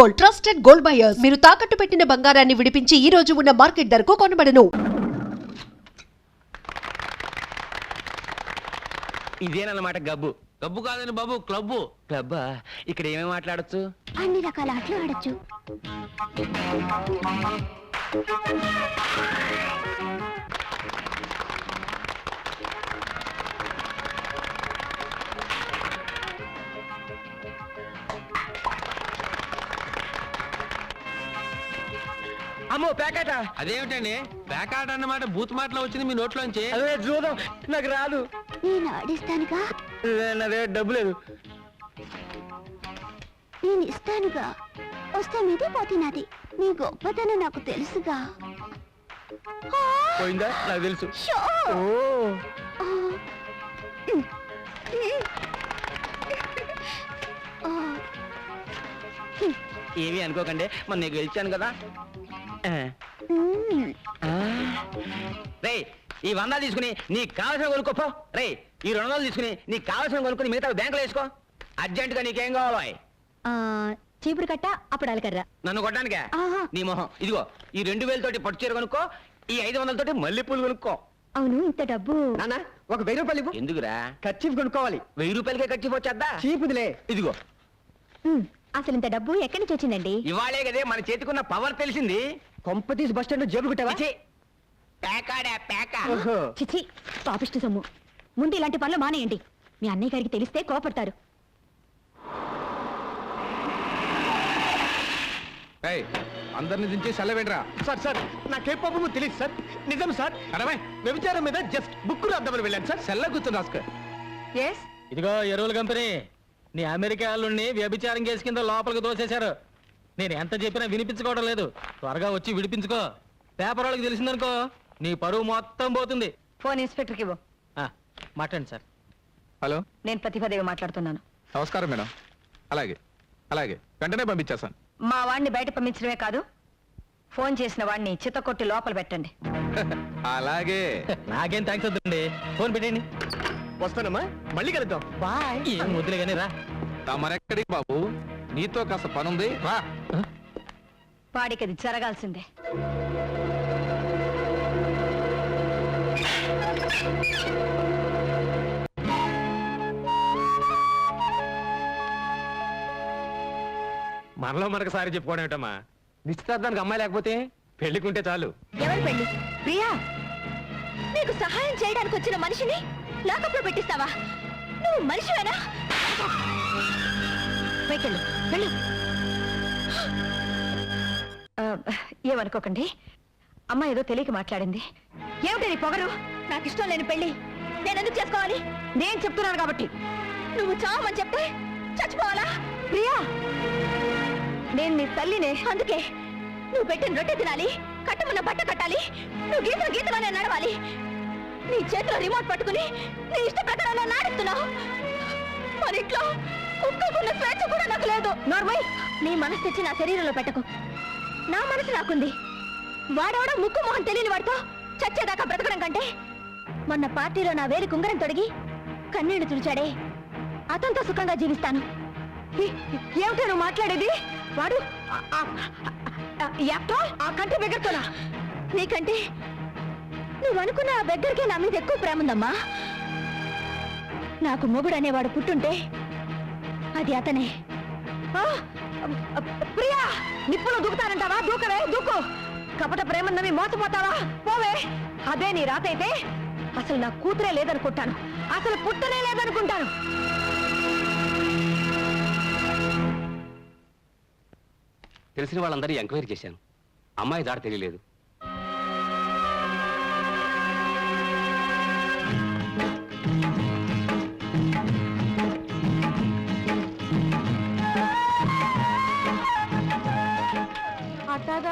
Gold, trusted gold buyers. మీరు తాకట్టు పెట్టిన బంగారాన్ని విడిపించి ఈ రోజు ఉన్న మార్కెట్ ధరకు కొనబడను. ఇదేనన్నమాట గబ్బు. గబ్బు కాదని బాబు, క్లబ్బు. క్లబ్బా? ఇక్కడ ఏమేమి మాట్లాడచ్చు? అన్ని రకాల ఆటలు ఆడచ్చు. అమ్మో ప్యాకెటా? అదేమిటండి పేకాట అన్నమాట బూత్ మాటలో వచ్చింది మీ నోట్లోంచి. అదే చూద్దాం, నాకు రాదు. నేను ఆడిస్తానుగా. నా దగ్గర డబ్బు లేదు. నేను ఇస్తానుగా. వస్తే మీది పోతే నాది. నీ గొప్పతనం నాకు తెలుసుగా. పోయిందా? నాకు తెలుసు. షో! ఓ ఏమీ అనుకోకండి, మొన్న నీకు గెలిచాను కదా. రే, ఈ 100 తీసుకుని నీకు కావాల్సిన కొనుక్కోపో. రే, ఈ 200 తీసుకుని నీకు కావాల్సిన కొనుక్కుని మిగతా బ్యాంకులో వేసుకో. అర్జెంట్ గా నీకేం కావాలో? చీపురు కట్ట, అప్పుడు అలకర్రా. నన్ను కొట్టడానికే? నీ మొహం. ఇదిగో ఈ 2000 తోటి పట్టు చీర కొనుక్కో, ఈ 500 తోటి మల్లెపూలు కొనుక్కో. అవును, ఇంత డబ్బు. నాన్న, ఒక 1000 రూపాయలు. ఎందుకురా? ఖర్చీఫ్ కొనుక్కోవాలి. 1000 రూపాయలకే ఖర్చు వచ్చేద్దా? చీపుదిలే. ఇదిగో. అసలు ఇంత డబ్బు ఎక్కడి నుంచి వచ్చిందండి? ఇవాళే కదే మన చేతికున్న పవర్ తెలిసింది. కొంపతీసి బస్ స్టాండ్ జేబులు కుట్టావా? పేకాడా పేక. చిచి, పాపిష్టి సొమ్ము. ముందు ఇలాంటి పనులు మానేయండి. మీ అన్నయ్య గారికి తెలిస్తే కోపడతారు. అందరిని దించి సెలవేంట్రా. సార్ సార్, నాకే పాపము తెలియదు సార్. నిజం సార్. అడవై వ్యభిచారం మీద జస్ట్ బుక్ రాద్దామని వెళ్ళాను సార్. సెల్ల కూర్చొని రాసుకో. ఇదిగో ఎరువుల కంపెనీ, నీ అమెరికా వాళ్ళని వ్యభిచారం కేసు కింద లోపలికి దోసేశారు. నేను ఎంత చెప్పినా వినిపించుకోవడం లేదు. త్వరగా వచ్చి విడిపించుకో. పేపర్ వాళ్ళకి తెలిసిందనుకో నీ పరువు మొత్తం పోతుంది. ఫోన్ ఇన్స్పెక్టర్కి ఇవ్వు. మాట్లాడండి సార్. హలో, నేను ప్రతిభాదేవి మాట్లాడుతున్నాను. నమస్కారం మేడం. అలాగే అలాగే వెంటనే పంపించేస్తాను. మా వాడిని బయట పంపించడమే కాదు, ఫోన్ చేసిన వాడిని చిత్తకొట్టి లోపల పెట్టండి. అలాగే. నాకేం థ్యాంక్స్ వద్దండి, ఫోన్ పెట్టండి. వస్తానమ్మా, మళ్ళీ కలుద్దాం. బాయ్. ఏం వద్దులే కానీ రా. తమరెక్కడికి బాబు, నీతో కాస్త పనుంది. రా. వాడికి అది జరగాల్సిందే. మనలో మనకు సారి చెప్పుకోవడం ఏమిటమ్మా? నిశ్చితార్థానికి అమ్మాయి లేకపోతే పెళ్లికుంటే చాలు. ఎవరు పెళ్లి? ప్రియా, నీకు సహాయం చేయడానికి వచ్చిన మనిషిని లాకప్లో పెట్టిస్తావా? నువ్వు మనిషివేనా? పైకెళ్ళు, వెళ్ళు. ఏమనుకోకండి, అమ్మ ఏదో తెలియక మాట్లాడింది. ఏమిటి నీ పొగరు? నాకు ఇష్టం లేని పెళ్లి నేను ఎందుకు చేసుకోవాలి? నేను చెప్తున్నాను కాబట్టి. నువ్వు చావమని చెప్తే చచ్చిపోవాలా? ప్రియా, నేను నీ తల్లినే. అందుకే నువ్వు పెట్టిన రొట్టె తినాలి, కట్టమన్న బట్ట కట్టాలి, నువ్వు గీతలోనే నడవాలి. నీ చేతిలో రిమోట్ పట్టుకుని నీ ఇష్ట ప్రకారంలో నాడుస్తున్నావు. మన ఇంట్లో కుక్కకున్న స్వేచ్ఛ కూడా నాకు లేదు. నార్మల్, నీ మనసు తెచ్చి నా శరీరంలో పెట్టకు. నా మనసు నాకుంది. వాడవడం ముక్కు మొహం తెలియని వాడితో చచ్చేదాకా బ్రతకడం కంటే మొన్న పార్టీలో నా వేలి కుంగరం తొడిగి కన్నీళ్లు తుడిచాడే, అతనితో సుఖంగా జీవిస్తాను. ఏమిటో నువ్వు మాట్లాడేది? వాడు ఆ కంటి బెగ్గరతోనా? నీకంటే నువ్వు అనుకున్న ఆ బెగ్గరికే నా మీద ఎక్కువ ప్రేమ ఉందమ్మా. నాకు మొగుడు అనేవాడు పుట్టుంటే అది అతనే. ప్రియా, నిప్పులో దూకుతానంటావా? దూకవే, దూకు. కపట ప్రేమన్నవి మోసపోతావా? పోవే. అదే నీ రాతైతే అసలు నా కూతురే లేదనుకుంటాను, అసలు పుట్టనే లేదనుకుంటాను. తెలిసిన వాళ్ళందరూ ఎంక్వైరీ చేశాను. అమ్మాయి దాడి తెలియలేదు.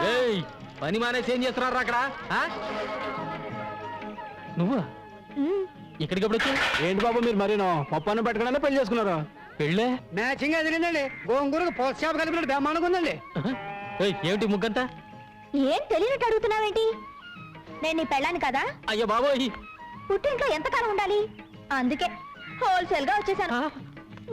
ఏయ్, పని మానేసి ఏం చేస్తున్నారు అక్కడ? నువ్వా ఇక్కడికి ఎప్పుడు వచ్చావు? ఏంటి బాబు మీరు మరీనో పప్పాన్ని పెట్టుకున్నా పెళ్లి చేసుకున్నారు? పెళ్ళే మ్యాచింగ్ ఎదిరిందండి. గోంగూరకు పోస్టాప్ కలిపినట్టు బ్రహ్మాండంగా ఉందండి. ఏమిటి ముగ్గంతా? ఏం తెలియనట్టు అడుగుతున్నావేంటి? నేను నీ పెళ్ళాను కదా. అయ్యో బాబోయ్, పుట్టింట్లో ఎంతకాలం ఉండాలి? అందుకే హోల్సేల్ గా వచ్చేసాను.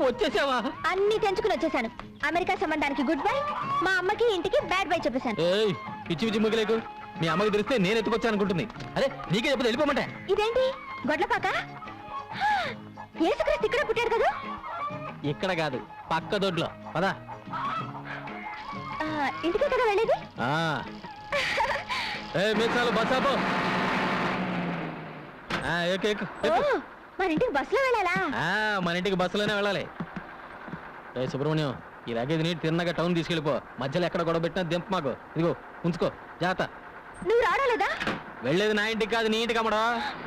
వచ్చేసావా? అన్ని తెంచుకుని వచ్చేసాను. అమెరికా సంబంధానికి గుడ్ బై, మా అమ్మకి ఇంటికి బ్యాడ్ బై చెప్పేశాను. ఏయ్ పిచ్చి పిచ్చి ముగ్గులేకు, మీ అమ్మకి తెలిస్తే నేను ఎత్తుకొచ్చాను అనుకుంటుంది. అరే నీకే చెప్పదు వెళ్ళిపోమంటే. ఇదేంటి గొడ్లపాక? యేసుక్రీస్తు ఇక్కడ పుట్టాడు కదా. ఇక్కడ కాదు పక్క దొడ్లో పదా. ఇంటికే కదా వెళ్ళేది. మీసాలు బస్సాపో. ఓ, మన ఇంటికి బస్సులో వెళ్ళాలా? మన ఇంటికి బస్సులోనే వెళ్ళాలి. రే సుబ్రహ్మణ్యం, ఈ లగేజ్ నీటి తిన్నగా టౌన్ తీసుకెళ్ళిపో. మధ్యలో ఎక్కడ గొడవ పెట్టినా దింప మాకు. ఇదిగో ఉంచుకో జాత. నువ్వు రావలేదా? వెళ్ళేది నా ఇంటికి కాదు నీ ఇంటికి అమ్మడా.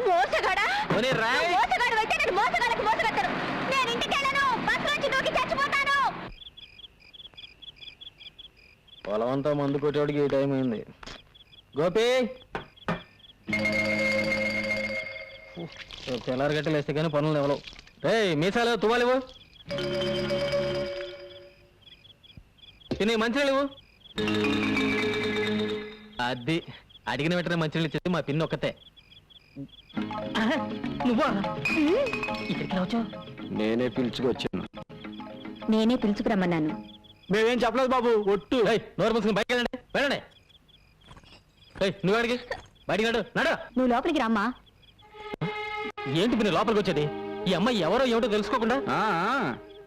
మోసగాడా? పోనీ రాయ్. నువ్వు మోసగాడు అయితే నేను మోసగాళ్ళకి మోసగత్తరు. నేను ఇంటికి వెళ్ళను, బస్సు నుంచి దూకి చచ్చిపోతాను. పొలం అంతా మందు కొట్టేవాడికి ఈ టైం అయింది. గోపి తెల్లారి గట్టలు వేస్తే కానీ పనులు ఎవరు. రే మీసాలు తువ్వాలివు, తిని మంచినీళ్ళు ఇవ్వు. అది అడిగిన వెంటనే మంచినీళ్ళు ఇచ్చేది మా పిన్ని ఒక్కతే. నువ్వా ఇక్కడికి రావచ్చు? నేనే పిలుచుకొచ్చాను. నేనే పిలుచుకురమ్మన్నాను. మేమేం చెప్పలేదు బాబు, ఒట్టు. నోరు మూసుకుని బయటకు వెళ్ళండి, వెళ్ళండి. నువ్వు అడిగి బయటికి నడు నడు. నువ్వు లోపలికి రమ్మా. ఏంటి పిన్ని లోపలికి వచ్చేది? ఈ అమ్మాయి ఎవరో ఏమిటో తెలుసుకోకుండా.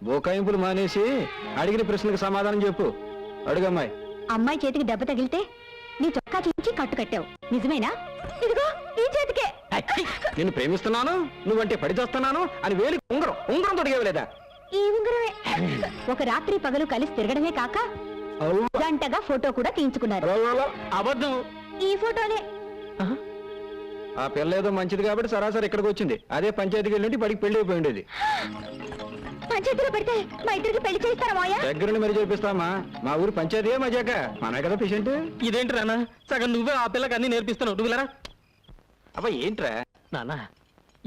బోకాయింపులు మానేసి అడిగిన ప్రశ్నలకు సమాధానం చెప్పు. అడుగమ్మాయి. అమ్మాయి చేతికి దెబ్బ తగిలితే నీ చొక్కా చించి కట్టు కట్టావు, నిజమేనా? ఇదిగో ఈ చేతికే. నేను ప్రేమిస్తున్నాను, నువ్వంటే పడి చేస్తున్నాను అని వేలి ఉంగరం తొడిగేవలేదా? ఈ ఉంగరమే. ఒక రాత్రి పగలు కలిసి తిరగడమే కాక గంటగా ఫోటో కూడా తీయించుకున్నారు. అబద్ధం. ఈ ఫోటోనే. ఆ పిల్ల ఏదో మంచిది కాబట్టి సరాసరి ఇక్కడికి వచ్చింది. అదే పంచాయతీకి వెళ్ళి బడికి పెళ్లి అయిపోయి ఉండేది. పంచాయతీలో పెడితే మా ఇద్దరికి పెళ్లి చేస్తారా మాయా? దగ్గరుండి మరి చేపిస్తామా? మా ఊరు పంచాయతీ మజాక, మనమే కదా పేషెంట్. ఇదేంటి రానా, సగం నువ్వే ఆ పిల్లకి అన్ని నేర్పిస్తున్నావు. నువ్వు వెళ్ళరా. అబ్బా ఏంట్రా నాన్న,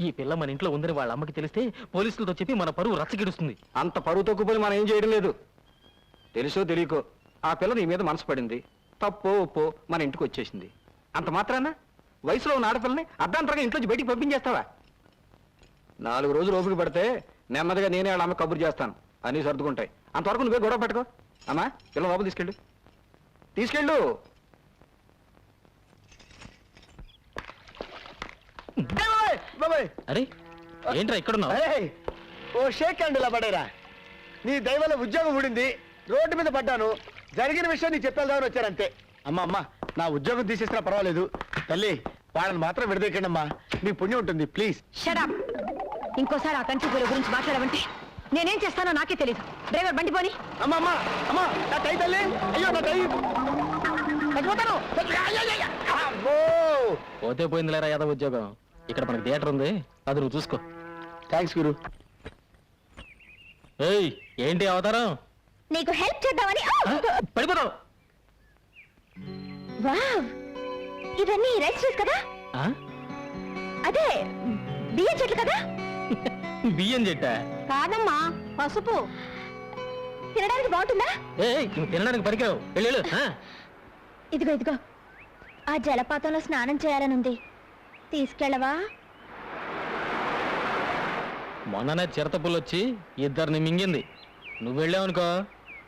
ఈ పిల్ల మన ఇంట్లో ఉందని వాళ్ళ అమ్మకి తెలిస్తే పోలీసులతో చెప్పి మన పరువు రచ్చగిడుస్తుంది. అంత పరువు తక్కువ మనం ఏం చేయడం లేదు. తెలుసో తెలియకో ఆ పిల్ల నీ మీద మనసు పడింది. తప్పో ఒప్పో మన ఇంటికి వచ్చేసింది. అంత మాత్రాన వయసులో ఉన్న ఆడపిల్లని అర్ధాంతరంగా ఇంట్లోంచి బయటికి పంపించేస్తావా? 4 రోజులు ఓపిక పడితే నెమ్మదిగా నేనే వాళ్ళ అమ్మ కబురు చేస్తాను, అన్నీ సర్దుకుంటాయి. అంతవరకు నువ్వే గొడవ పెట్టుకో. అమ్మా పిల్ల లోపల తీసుకెళ్ళు. అరే ఏంట్రా ఇక్కడున్నావు? ఓ షేక్ అండ్ ఇలా పడేరా. నీ దైవంలో ఉద్యోగం ఊడింది, రోడ్డు మీద పడ్డాను. జరిగిన విషయం నీకు చెప్పేద్దామని వచ్చారంతే. అమ్మా నా ఉద్యోగం తీసేసినా పర్వాలేదు, తల్లి వాళ్ళని మాత్రం విడదీయకండి అమ్మా, నీ పుణ్యం ఉంటుంది ప్లీజ్. షడప్. ఇంకోసారి ఆ కంచి పూల గురించి మాట్లాడమంటే నేనేం చేస్తానో నాకే తెలియదు. డ్రైవర్ బండి పోని. అమ్మా నా టై తల్లి, అయ్యో నా టై చచ్చిపోతాను. పోతే పోయిందిలేరా యాదవ్ ఉద్యోగం. ఇక్కడ మనకి థియేటర్ ఉంది, అది నువ్వు చూసుకో. థ్యాంక్స్ గురు. ఏయ్ ఏంటి అవతారం? నీకు హెల్ప్ చేద్దామని. పడిపోతావు. వావ్, ఇవన్నీ రైస్ కదా? అదే బియ్యం చెట్లు కదా? బియ్యం చెట్ట కాదమ్మా, పసుపు. తినడానికి బాగుంటుందా? నువ్వు తినడానికి పనికిరావు, వెళ్ళు. ఇదిగో ఆ జలపాతంలో స్నానం చేయాలనుంది, తీసుకెళ్ళవా? మొన్ననే చిరతపుల్లు వచ్చి ఇద్దరిని మింగింది. నువ్వు వెళ్ళావనుకో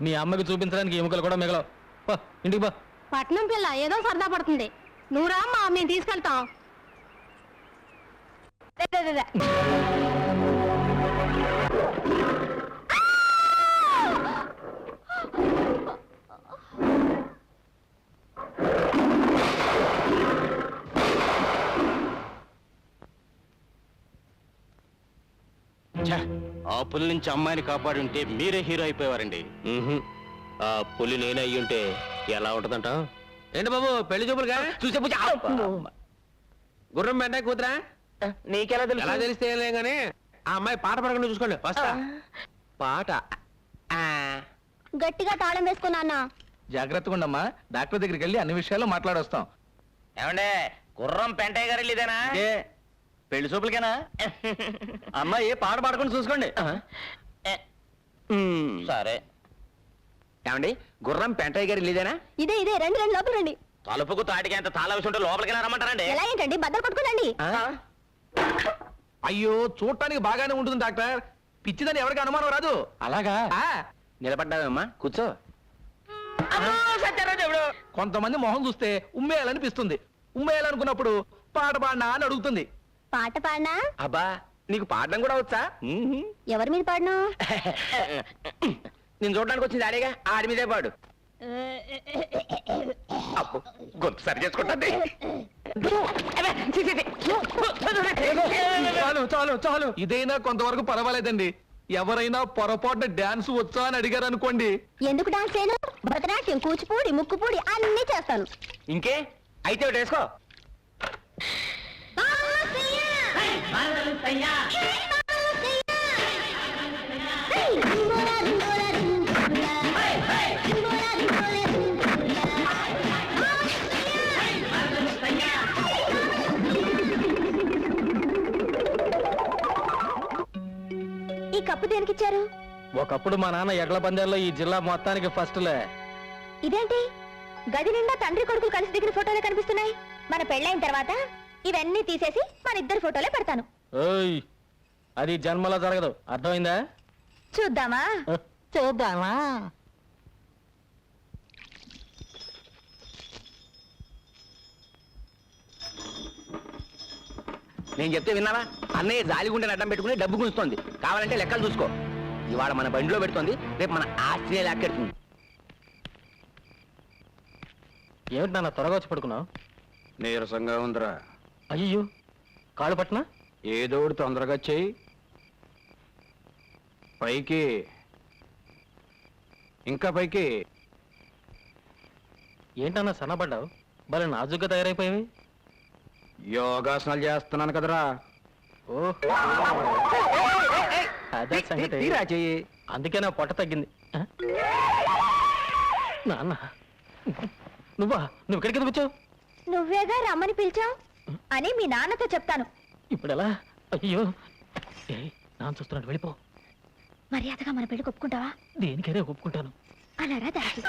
మీ అమ్మకి చూపించడానికి ఎముకలు కూడా మిగలవు. ఇంటికి బా. పట్నం పిల్ల ఏదో సరదా పడుతుంది, నువ్వు రామ్మా, మేము తీసుకెళ్తాం. ఆ పులి నుంచి అమ్మాయిని కాపాడి ఉంటే మీరే హీరో అయిపోయేవారండి. ఆ పులి నేనే అయ్యి ఉంటే ఎలా ఉంటదంట? ఏంటి బాబు పెళ్లి చూపులుగా చూసే గుర్రం వెంట కూతురా? నీకెలా ఎలా తెలిస్తే ఏం లేదు కానీ ఆ అమ్మాయి పాట పడకుండా చూసుకోండి. వస్తా. పాట గట్టిగా తాళం వేసుకున్నా. జాగ్రత్తగా ఉండమ్మా, డాక్టర్ దగ్గరికి వెళ్ళి అన్ని విషయాలు మాట్లాడొస్తాం. ఏమండే గుర్రం పెంటయ్య గారు వెళ్ళేదేనా? పెళ్లి చూపులకేనా? అమ్మాయి పాట పాడకుండా చూసుకోండి. సరే. ఏమండి గుర్రం పెంటయ్య గారు వెళ్ళేదేనా? ఇదే రండి లోపల రండి. తలుపుకు తాటికి ఎంత తాళ విషయం ఉంటే లోపలికి రమ్మంటారండి. ఎలా ఏంటండి, బద్దలు కొట్టుకోనండి. అయ్యో చూడటానికి బాగానే ఉంటుంది డాక్టర్, పిచ్చిదని ఎవరికి అనుమానం రాదు. అలాగా? నిలబడ్డావమ్మా కూర్చో. కొంతమంది మొహం చూస్తే ఉమ్మేయాలనిపిస్తుంది. ఉమ్మేయాలనుకున్నప్పుడు పాట పాడినా అని అడుగుతుంది. పాట పాడినా అబ్బా నీకు పాడడం కూడా వచ్చా? ఎవరి మీద పాడను? నేను చూడడానికి వచ్చింది ఆడేగా, ఆడి మీదే పాడు. అబ్బో, గొంతు సరి చేసుకుంటుంది. చాలు చాలు చాలు, ఇదైనా కొంతవరకు పర్వాలేదండి. ఎవరైనా పొరపాటున డాన్స్ వచ్చా అని అడిగారు అనుకోండి, ఎందుకు డాన్స్ చేయను? భరతనాట్యం, కూచిపూడి, ముక్కుపూడి అన్ని చేస్తాను. ఇంకే అయితే ఒకటి వేసుకో. ఈ కప్పు దేనికిచ్చారు? ఒకప్పుడు మా నాన్న ఎడ్ల పందాల్లో ఈ జిల్లా మొత్తానికి ఫస్ట్లే. ఇదేంటి గది నిండా తండ్రి కొడుకులు కలిసి దిగిన ఫోటోలే కనిపిస్తున్నాయి. మన పెళ్ళైన తర్వాత ఇవన్నీ తీసేసి మన ఇద్దరు ఫోటోలే పెడతాను. ఓయ్, అది జన్మలో జరగదు, అర్థమైందా? చూద్దామా? చూద్దామా? నేను చెప్తే విన్నావా? అన్నయ్య జాలిగుండెని అడ్డం పెట్టుకుని డబ్బు గుంచుతోంది. కావాలంటే లెక్కలు చూసుకో. ఇవాళ మన బండిలో పెడుతోంది, రేపు మన ఆస్ట్రేలియా లాక్కెడుతుంది. ఏమిటి నాన్న త్వరగా వచ్చి పడుకున్నావు? నీరసంగా ఉందిరా. అయ్యో, కాళ్ళు పట్టినా? ఏదో ఒకటి తొందరగా చెయ్యి. పైకి, ఇంకా పైకి. ఏంటన్నా సన్నపడ్డావు? భలే నాజుగ్గా తయారైపోయావి. యోగాసనాలు చేస్తున్నాను కదరా. ఓ, అదే సంగతి. తీరా చెయ్యి. అందుకే నా పొట్ట తగ్గింది. ఆ? నాన్న, నువ్వు ఇక్కడికి ఎందుకు వచ్చావు? నువ్వేగా రమ్మని పిలిచావు అని మీ నాన్నతో చెప్తాను. ఇప్పుడు ఎలా? అయ్యో, నాన్న చూస్తున్నాడు, వెళ్ళిపో. మర్యాదగా మన పెళ్లి ఒప్పుకుంటావా? దేనికైనా ఒప్పుకుంటాను. అలా రా దారికి.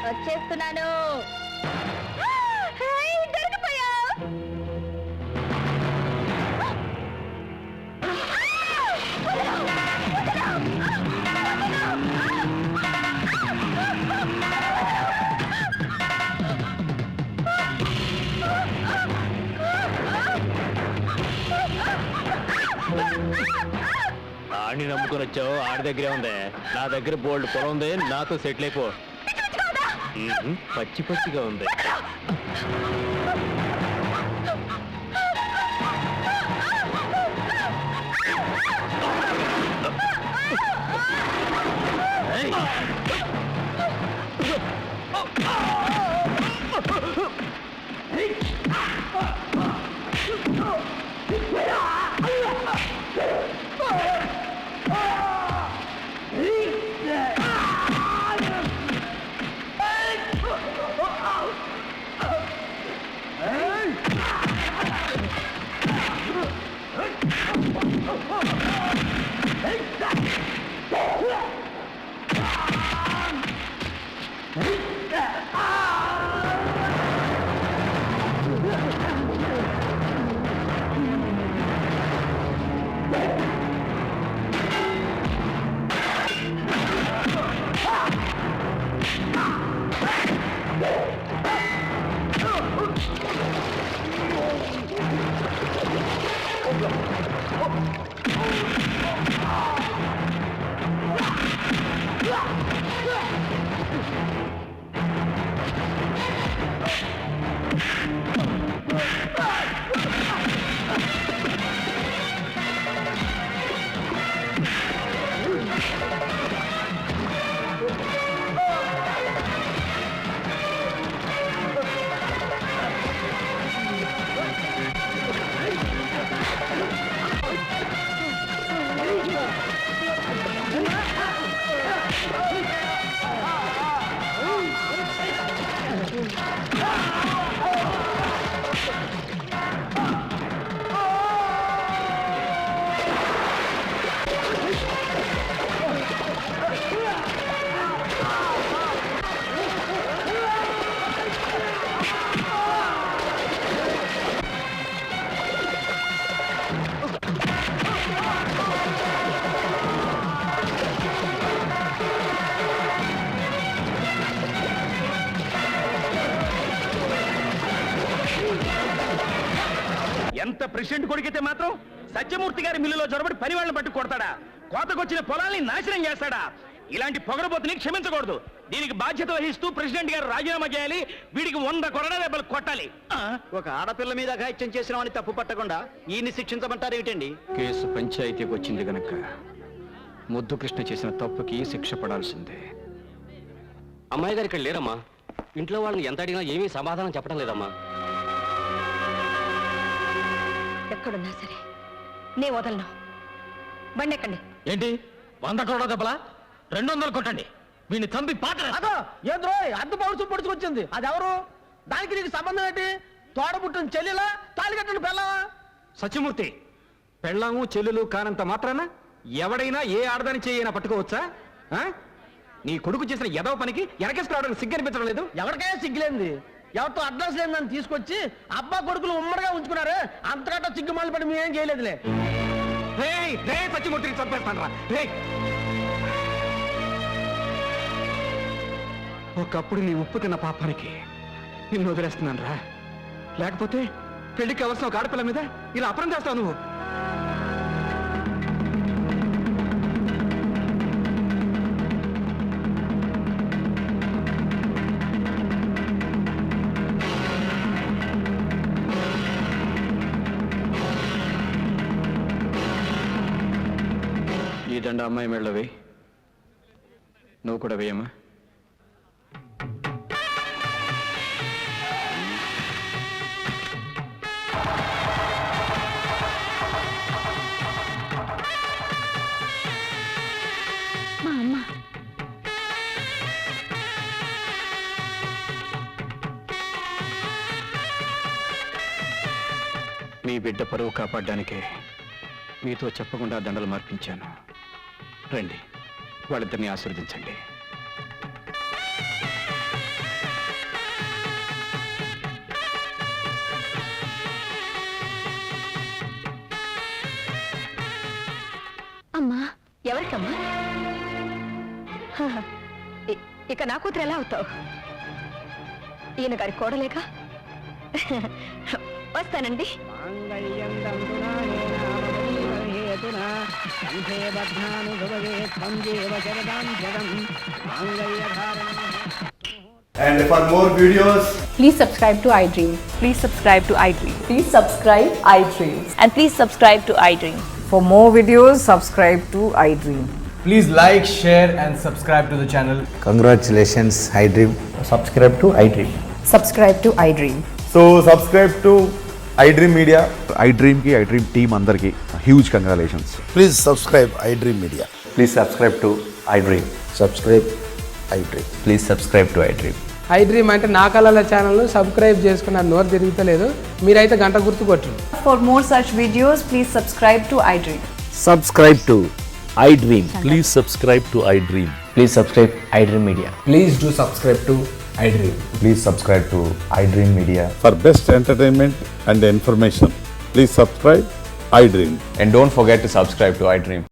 వచ్చేస్తున్నాను. దొరికిపోయా. ఆడిని నమ్ముకొని వచ్చావు, ఆడి దగ్గరే ఉంది. నా దగ్గర బోల్డ్ పొలం ఉంది, నాతో సెటిల్ అయిపో. పచ్చి పచ్చిగా ఉంది. ఎంత ప్రెసిడెంట్ కొడుకైతే మాత్రం సత్యమూర్తి గారి మిల్లులో జొరబడి పని వాళ్ళని పట్టు కొడతాడా? కోతకొచ్చిన పొలాల్ని నాశనం చేస్తాడా? ఇలాంటి పొగరబోతుని క్షమించకూడదు. దీనికి బాధ్యత వహిస్తూ ప్రెసిడెంట్ గారు రాజీనామా చేయాలి. వీడికి 100 కొరడా దెబ్బలు కొట్టాలి. ఒక ఆడపిల్ల మీద అఘాయిత్యం చేసిన వాడిని తప్పు పట్టకుండా ఈయన్ని శిక్షించమంటారు ఏమిటండి? కేసు పంచాయతీకి వచ్చింది గనక ముద్దు కృష్ణ చేసిన తప్పుకి శిక్ష పడాల్సిందే. అమ్మాయి గారు ఇక్కడ లేరమ్మా. ఇంట్లో వాళ్ళని ఎంత అడిగినా ఏమీ సమాధానం చెప్పడం లేదమ్మా. ఎక్కడున్నా సరే నే వదలను. బండి ఎక్కండి. ఏంటి 100 కోట్ల దెబ్బలా? 200 కొట్టండి. వీడిని చంపి పాత అదో ఏంద్రో అద్దు పౌరుషం పొడుచుకొచ్చింది. అది ఎవరు? దానికి నీకు సంబంధం ఏంటి? తోడబుట్టిన చెల్లెలా, తాళి కట్టిన పెళ్ళావా? సత్యమూర్తి, పెళ్ళాము చెల్లెలు కానంత మాత్రాన ఎవడైనా ఏ ఆడదాని చేయైనా పట్టుకోవచ్చా? ఆ? నీ కొడుకు చేసిన ఎదవ పనికి ఎనకేసుకురావడానికి సిగ్గు అనిపించడం లేదు? ఎవరికైనా సిగ్గులేంది? ఎవరితో అడ్రస్ లేదని తీసుకొచ్చి అబ్బా కొడుకులు ఉమ్మడిగా ఉంచుకున్నారే, అంతకంటే సిగ్గుమాలి పడి మేమేం చేయలేదులే. రేయ్, రేయ్, సత్యమూర్తిని చంపేస్తాను రా. రేయ్, ఒకప్పుడు నీ ఉప్పు తిన్న పాపానికి నిన్ను వదిలేస్తున్నాను రా. లేకపోతే పెళ్లికి అవసరం ఒక ఆడపిల్ల మీద ఇలా అపరం చేస్తావు నువ్వు. ఈ దండ అమ్మాయి మెళ్ళో వేయి. నువ్వు కూడా వేయమ్మా. మా అమ్మ మీ బిడ్డ పరువు కాపాడడానికే మీతో చెప్పకుండా దండలు మార్పించాను. రండి, వాళ్ళిద్దరిని ఆశీర్వదించండి. అమ్మా ఎవరికమ్మా? ఇక నా కూతురు ఎలా అవుతావు? ఈయన గారి కోడలేక. వస్తానండి. And for more videos, Please subscribe to iDream. Please subscribe to iDream. Please subscribe iDream. And please subscribe to iDream. For more videos, subscribe to iDream. please like, share and subscribe to the channel. Congratulations, iDream. Subscribe to iDream. Subscribe to iDream. So subscribe to iDream Media. iDream ki iDream team andar ki huge congratulations. Please subscribe iDream Media. Please subscribe to iDream. Subscribe iDream. Please subscribe to iDream. iDream అంటే నా కళల channel subscribe చేసుకున్న నోరు తిరుగుతలేదు. మీరైతే గంట గుర్తు కొట్టండి. For more such videos, please subscribe to iDream. Subscribe to iDream. Please subscribe to iDream. Please subscribe iDream Media. Please do subscribe to iDream. Please subscribe to iDream Media. For best entertainment and information, please subscribe iDream. And don't forget to subscribe to iDream.